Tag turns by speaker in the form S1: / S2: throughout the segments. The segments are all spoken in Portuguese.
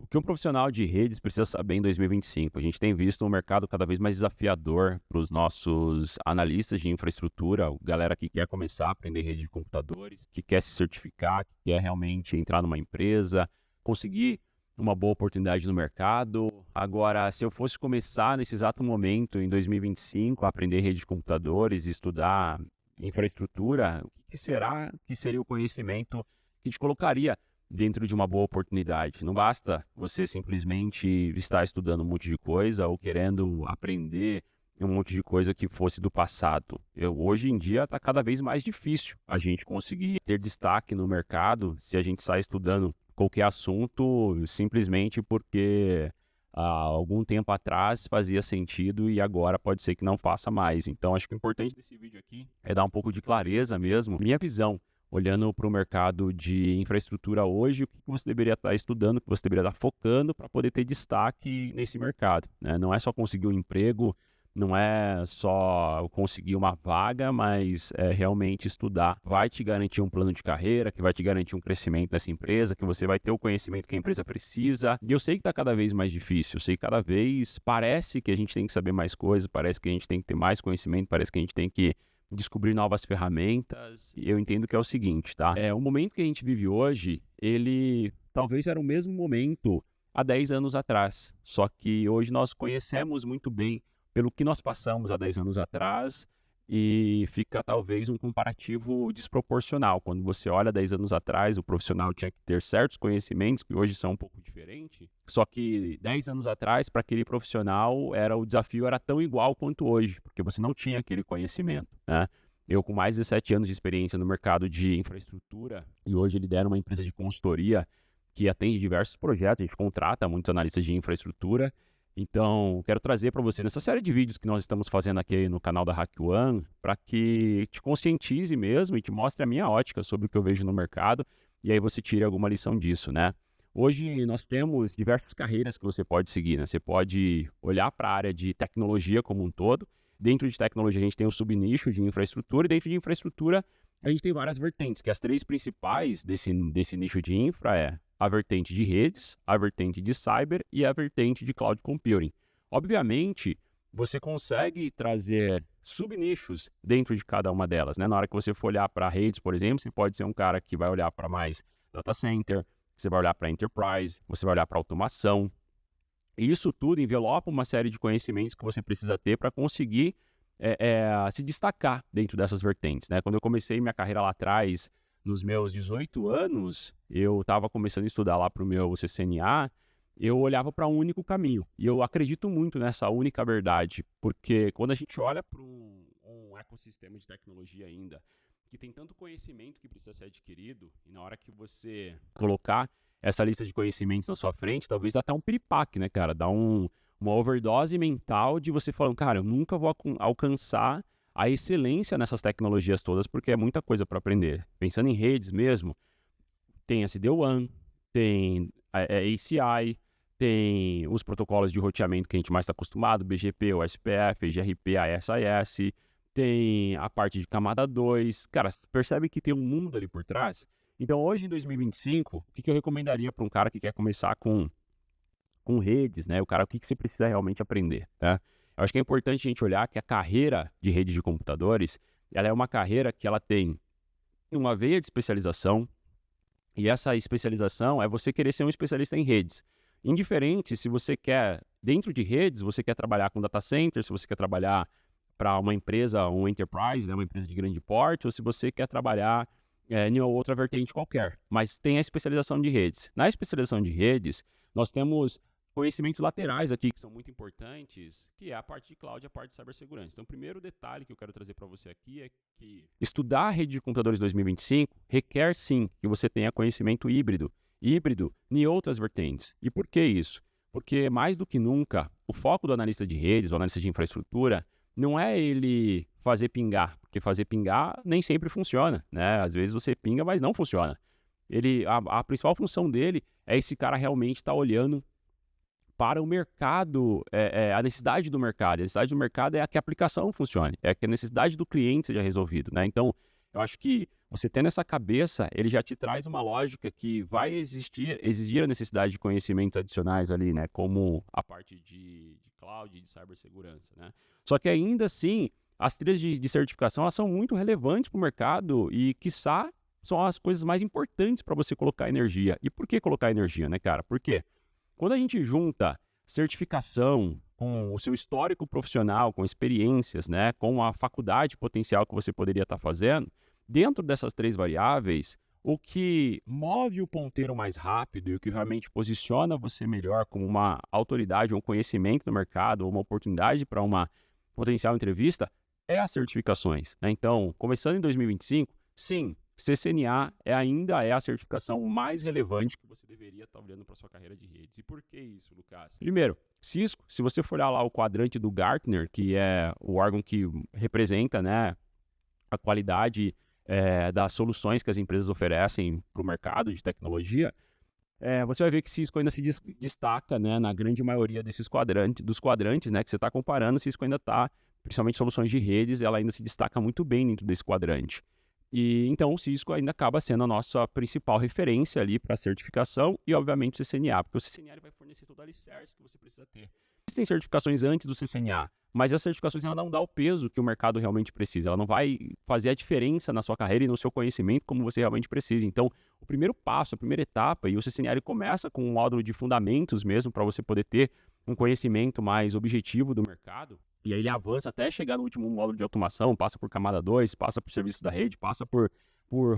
S1: que um profissional de redes precisa saber em 2025? A gente tem visto um mercado cada vez mais desafiador para os nossos analistas de infraestrutura, galera que quer começar a aprender rede de computadores, que quer se certificar, que quer realmente entrar numa empresa, conseguir uma boa oportunidade no mercado. Agora, se eu fosse começar nesse exato momento, em 2025, a aprender rede de computadores, estudar infraestrutura, o que será que seria o conhecimento que te colocaria dentro de uma boa oportunidade? Não basta você simplesmente estar estudando um monte de coisa ou querendo aprender um monte de coisa que fosse do passado. Hoje em dia está cada vez mais difícil a gente conseguir ter destaque no mercado se a gente sai estudando qualquer assunto simplesmente porque há algum tempo atrás fazia sentido e agora pode ser que não faça mais. Então, acho que o importante desse vídeo aqui é dar um pouco de clareza mesmo, minha visão, olhando para o mercado de infraestrutura hoje, o que você deveria estar estudando, o que você deveria estar focando para poder ter destaque nesse mercado, né? Não é só conseguir um emprego, não é só conseguir uma vaga, mas é realmente estudar. Vai te garantir um plano de carreira, que vai te garantir um crescimento nessa empresa, que você vai ter o conhecimento que a empresa precisa. E eu sei que está cada vez mais difícil, eu sei que cada vez parece que a gente tem que saber mais coisas, parece que a gente tem que ter mais conhecimento, parece que a gente tem que descobrir novas ferramentas. E eu entendo que é o seguinte, tá? O momento que a gente vive hoje, ele talvez era o mesmo momento há 10 anos atrás. Só que hoje nós conhecemos muito bem pelo que nós passamos há 10 anos atrás e fica talvez um comparativo desproporcional. Quando você olha 10 anos atrás, o profissional tinha que ter certos conhecimentos que hoje são um pouco diferentes, só que 10 anos atrás, para aquele profissional, o desafio era tão igual quanto hoje, porque você não tinha aquele conhecimento, né? Eu, com mais de 17 anos de experiência no mercado de infraestrutura, e hoje lidero uma empresa de consultoria que atende diversos projetos, a gente contrata muitos analistas de infraestrutura. Então, quero trazer para você nessa série de vídeos que nós estamos fazendo aqui no canal da HackOne, para que te conscientize mesmo e te mostre a minha ótica sobre o que eu vejo no mercado, e aí você tire alguma lição disso, né? Hoje nós temos diversas carreiras que você pode seguir, né? Você pode olhar para a área de tecnologia como um todo. Dentro de tecnologia a gente tem o subnicho de infraestrutura, e dentro de infraestrutura a gente tem várias vertentes, que as três principais desse nicho de infra é a vertente de redes, a vertente de cyber e a vertente de cloud computing. Obviamente, você consegue trazer subnichos dentro de cada uma delas, né? Na hora que você for olhar para redes, por exemplo, você pode ser um cara que vai olhar para mais data center, você vai olhar para enterprise, você vai olhar para automação. E isso tudo envelopa uma série de conhecimentos que você precisa ter para conseguir se destacar dentro dessas vertentes, né? Quando eu comecei minha carreira lá atrás, nos meus 18 anos, eu estava começando a estudar lá para o meu CCNA, eu olhava para um único caminho. E eu acredito muito nessa única verdade, porque quando a gente olha para um ecossistema de tecnologia ainda, que tem tanto conhecimento que precisa ser adquirido, e na hora que você colocar essa lista de conhecimentos na sua frente, talvez dá até um piripaque, né, cara? Dá uma overdose mental de você falando, cara, eu nunca vou alcançar a excelência nessas tecnologias todas, porque é muita coisa para aprender. Pensando em redes mesmo, tem SD-WAN, tem a ACI, tem os protocolos de roteamento que a gente mais está acostumado, BGP, OSPF, GRP, ASIS, tem a parte de camada 2. Cara, percebe que tem um mundo ali por trás? Então, hoje em 2025, o que eu recomendaria para um cara que quer começar com redes, né? O cara, o que você precisa realmente aprender, tá? Eu acho que é importante a gente olhar que a carreira de rede de computadores, ela é uma carreira que ela tem uma veia de especialização, e essa especialização é você querer ser um especialista em redes. Indiferente se você quer, dentro de redes, você quer trabalhar com data center, se você quer trabalhar para uma empresa, um enterprise, né, uma empresa de grande porte, ou se você quer trabalhar em outra vertente qualquer. Mas tem a especialização de redes. Na especialização de redes, nós temos conhecimentos laterais aqui que são muito importantes, que é a parte de cloud e a parte de cibersegurança. Então, o primeiro detalhe que eu quero trazer para você aqui é que estudar a rede de computadores 2025 requer, sim, que você tenha conhecimento híbrido em outras vertentes. E por que isso? Porque, mais do que nunca, o foco do analista de redes, do analista de infraestrutura, não é ele fazer pingar, porque fazer pingar nem sempre funciona, né? Às vezes você pinga, mas não funciona. A principal função dele é esse cara realmente estar olhando para o mercado, a necessidade do mercado. A necessidade do mercado é que a aplicação funcione, é que a necessidade do cliente seja resolvido, né? Então, eu acho que você tendo essa cabeça, ele já te traz uma lógica que vai exigir a necessidade de conhecimentos adicionais ali, né? Como a parte de cloud e de cibersegurança, né? Só que ainda assim, as trilhas de certificação, elas são muito relevantes para o mercado e, quiçá, são as coisas mais importantes para você colocar energia. E por que colocar energia, né, cara? Porque quando a gente junta certificação com o seu histórico profissional, com experiências, né, com a faculdade potencial que você poderia estar fazendo, dentro dessas 3 variáveis, o que move o ponteiro mais rápido e o que realmente posiciona você melhor como uma autoridade, um conhecimento no mercado, ou uma oportunidade para uma potencial entrevista, é as certificações, né? Então, começando em 2025, sim, CCNA ainda é a certificação mais relevante que você deveria estar olhando para sua carreira de redes. E por que isso, Lucas? Primeiro, Cisco, se você for olhar lá o quadrante do Gartner, que é o órgão que representa, né, a qualidade das soluções que as empresas oferecem para o mercado de tecnologia, você vai ver que Cisco ainda se destaca, né, na grande maioria dos quadrantes, né, que você está comparando. Cisco ainda está, principalmente soluções de redes, ela ainda se destaca muito bem dentro desse quadrante. E então o Cisco ainda acaba sendo a nossa principal referência ali para certificação e, obviamente, o CCNA, porque o CCNA ele vai fornecer todo o alicerce que você precisa ter. Existem certificações antes do CCNA, mas as certificações ela não dá o peso que o mercado realmente precisa. Ela não vai fazer a diferença na sua carreira e no seu conhecimento como você realmente precisa. Então, o primeiro passo, a primeira etapa, e o CCNA ele começa com um módulo de fundamentos mesmo para você poder ter um conhecimento mais objetivo do mercado. E aí ele avança até chegar no último módulo de automação, passa por camada 2, passa por serviço da rede, passa por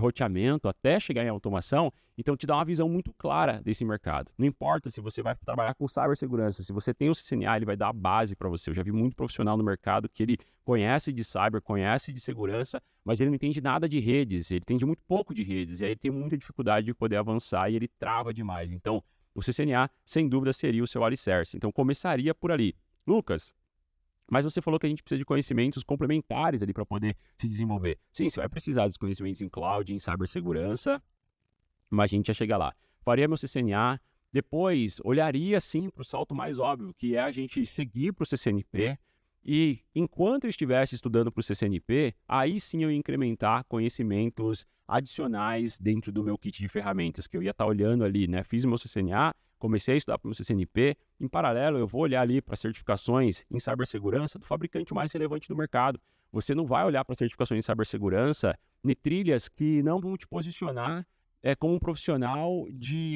S1: roteamento, até chegar em automação. Então te dá uma visão muito clara desse mercado. Não importa se você vai trabalhar com cibersegurança, se você tem o CCNA, ele vai dar a base para você. Eu já vi muito profissional no mercado que ele conhece de cyber, conhece de segurança, mas ele não entende nada de redes, ele entende muito pouco de redes, e aí ele tem muita dificuldade de poder avançar e ele trava demais. Então, o CCNA, sem dúvida, seria o seu alicerce. Então, começaria por ali. Lucas, mas você falou que a gente precisa de conhecimentos complementares ali para poder se desenvolver. Sim, você vai precisar dos conhecimentos em cloud, em cibersegurança, mas a gente já chega lá. Faria meu CCNA, depois olharia sim para o salto mais óbvio, que é a gente seguir para o CCNP, e enquanto eu estivesse estudando para o CCNP, aí sim eu ia incrementar conhecimentos adicionais dentro do meu kit de ferramentas, que eu ia estar olhando ali, né? Fiz o meu CCNA, comecei a estudar para o meu CCNP, em paralelo eu vou olhar ali para certificações em cibersegurança do fabricante mais relevante do mercado. Você não vai olhar para certificações em cibersegurança em trilhas que não vão te posicionar como um profissional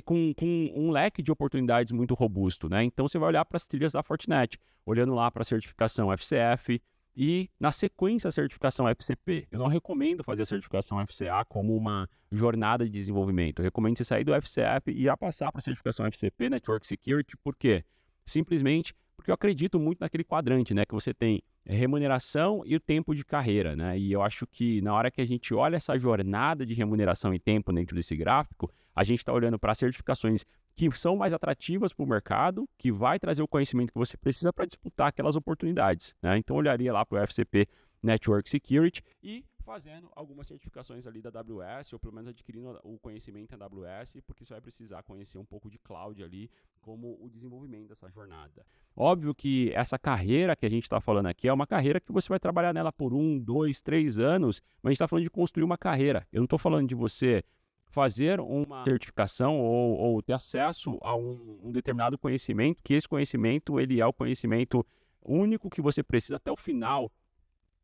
S1: com um leque de oportunidades muito robusto, né? Então você vai olhar para as trilhas da Fortinet, olhando lá para a certificação FCF e, na sequência, a certificação FCP. Eu não recomendo fazer a certificação FCA como uma jornada de desenvolvimento. Eu recomendo você sair do FCF e já passar para a certificação FCP, Network Security. Por quê? Simplesmente porque eu acredito muito naquele quadrante, né? Que você tem remuneração e o tempo de carreira, né? E eu acho que na hora que a gente olha essa jornada de remuneração e tempo dentro desse gráfico, a gente está olhando para certificações que são mais atrativas para o mercado, que vai trazer o conhecimento que você precisa para disputar aquelas oportunidades, né? Então, eu olharia lá para o FCP Network Security e fazendo algumas certificações ali da AWS, ou pelo menos adquirindo o conhecimento da AWS, porque você vai precisar conhecer um pouco de cloud ali, como o desenvolvimento dessa jornada. Óbvio que essa carreira que a gente está falando aqui é uma carreira que você vai trabalhar nela por 1, 2, 3 anos, mas a gente está falando de construir uma carreira. Eu não estou falando de você fazer uma certificação ou ter acesso a um determinado conhecimento, que esse conhecimento ele é o conhecimento único que você precisa até o final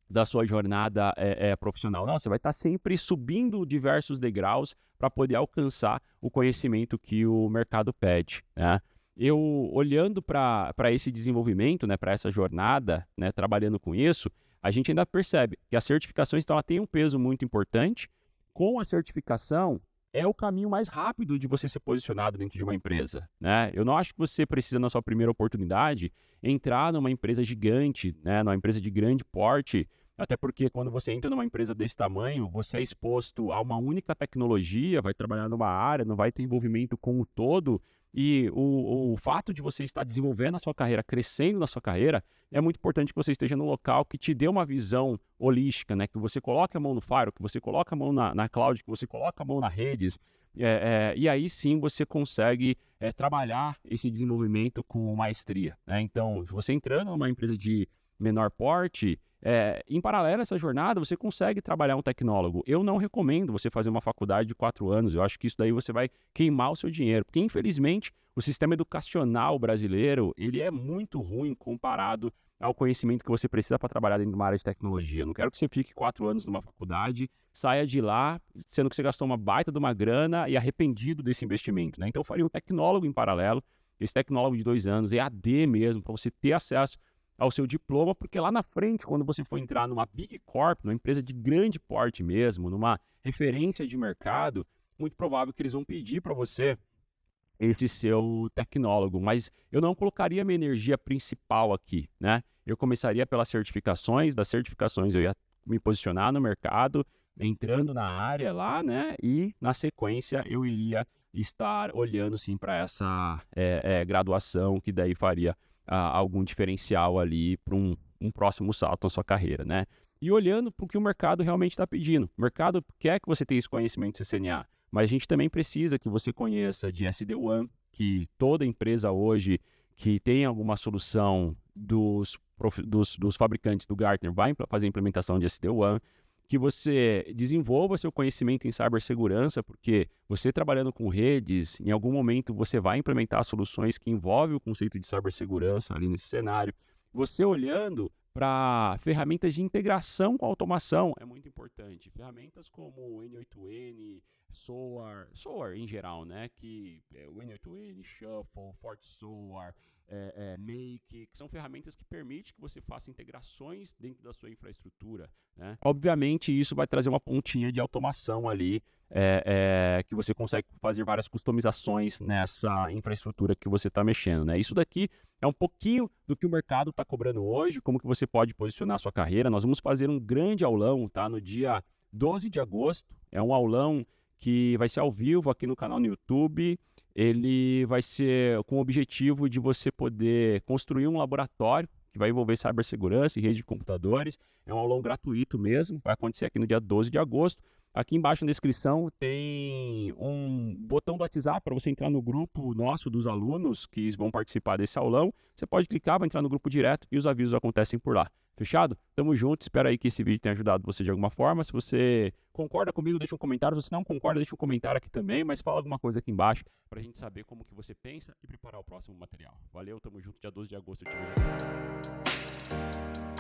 S1: da sua jornada profissional. Não, você vai estar sempre subindo diversos degraus para poder alcançar o conhecimento que o mercado pede, né? Eu, olhando para esse desenvolvimento, né, para essa jornada, né, trabalhando com isso, a gente ainda percebe que as certificações então, ela tem um peso muito importante. Com a certificação, é o caminho mais rápido de você ser posicionado dentro de uma empresa, né? Eu não acho que você precisa, na sua primeira oportunidade, entrar numa empresa gigante, né, numa empresa de grande porte, até porque quando você entra numa empresa desse tamanho, você é exposto a uma única tecnologia, vai trabalhar numa área, não vai ter envolvimento com o todo, e o fato de você estar desenvolvendo a sua carreira, crescendo na sua carreira, é muito importante que você esteja num local que te dê uma visão holística, né? Que você coloque a mão no Firewall, que você coloque a mão na cloud, que você coloque a mão nas redes, e aí sim você consegue trabalhar esse desenvolvimento com maestria, né? Então, você entrando numa empresa de menor porte, Em paralelo a essa jornada, você consegue trabalhar um tecnólogo. Eu não recomendo você fazer uma faculdade de 4 anos. Eu acho que isso daí você vai queimar o seu dinheiro. Porque, infelizmente, o sistema educacional brasileiro, ele é muito ruim comparado ao conhecimento que você precisa para trabalhar dentro de uma área de tecnologia. Eu não quero que você fique 4 anos numa faculdade, saia de lá, sendo que você gastou uma baita de uma grana e arrependido desse investimento, né? Então, eu faria um tecnólogo em paralelo, esse tecnólogo de 2 anos, EAD mesmo, para você ter acesso ao seu diploma, porque lá na frente, quando você for entrar numa Big Corp, numa empresa de grande porte mesmo, numa referência de mercado, muito provável que eles vão pedir para você esse seu tecnólogo, mas eu não colocaria minha energia principal aqui, né? Eu começaria pelas certificações, das certificações eu ia me posicionar no mercado, entrando na área lá, né? E na sequência eu iria estar olhando sim para essa graduação que daí faria algum diferencial ali para um próximo salto na sua carreira, né? E olhando para o que o mercado realmente está pedindo. O mercado quer que você tenha esse conhecimento de CCNA, mas a gente também precisa que você conheça de SD-WAN, que toda empresa hoje que tem alguma solução dos fabricantes do Gartner vai fazer a implementação de SD-WAN, que você desenvolva seu conhecimento em cibersegurança, porque você trabalhando com redes, em algum momento você vai implementar soluções que envolvem o conceito de cibersegurança ali nesse cenário. Você olhando para ferramentas de integração com automação é muito importante. Ferramentas como o N8N, SOAR em geral, né? Que o N8N, Shuffle, FortiSOAR, Make, que são ferramentas que permitem que você faça integrações dentro da sua infraestrutura, né? Obviamente, isso vai trazer uma pontinha de automação ali, que você consegue fazer várias customizações nessa infraestrutura que você está mexendo, né? Isso daqui é um pouquinho do que o mercado está cobrando hoje, como que você pode posicionar a sua carreira. Nós vamos fazer um grande aulão, tá? No dia 12 de agosto, é um aulão que vai ser ao vivo aqui no canal no YouTube. Ele vai ser com o objetivo de você poder construir um laboratório que vai envolver cibersegurança e rede de computadores. É um aulão gratuito mesmo, vai acontecer aqui no dia 12 de agosto. Aqui embaixo na descrição tem um botão do WhatsApp para você entrar no grupo nosso dos alunos que vão participar desse aulão. Você pode clicar, vai entrar no grupo direto e os avisos acontecem por lá. Fechado? Tamo junto, espero aí que esse vídeo tenha ajudado você de alguma forma. Se você concorda comigo, deixa um comentário. Se você não concorda, deixa um comentário aqui também, mas fala alguma coisa aqui embaixo pra gente saber como que você pensa e preparar o próximo material. Valeu, tamo junto, dia 12 de agosto eu te vejo aqui.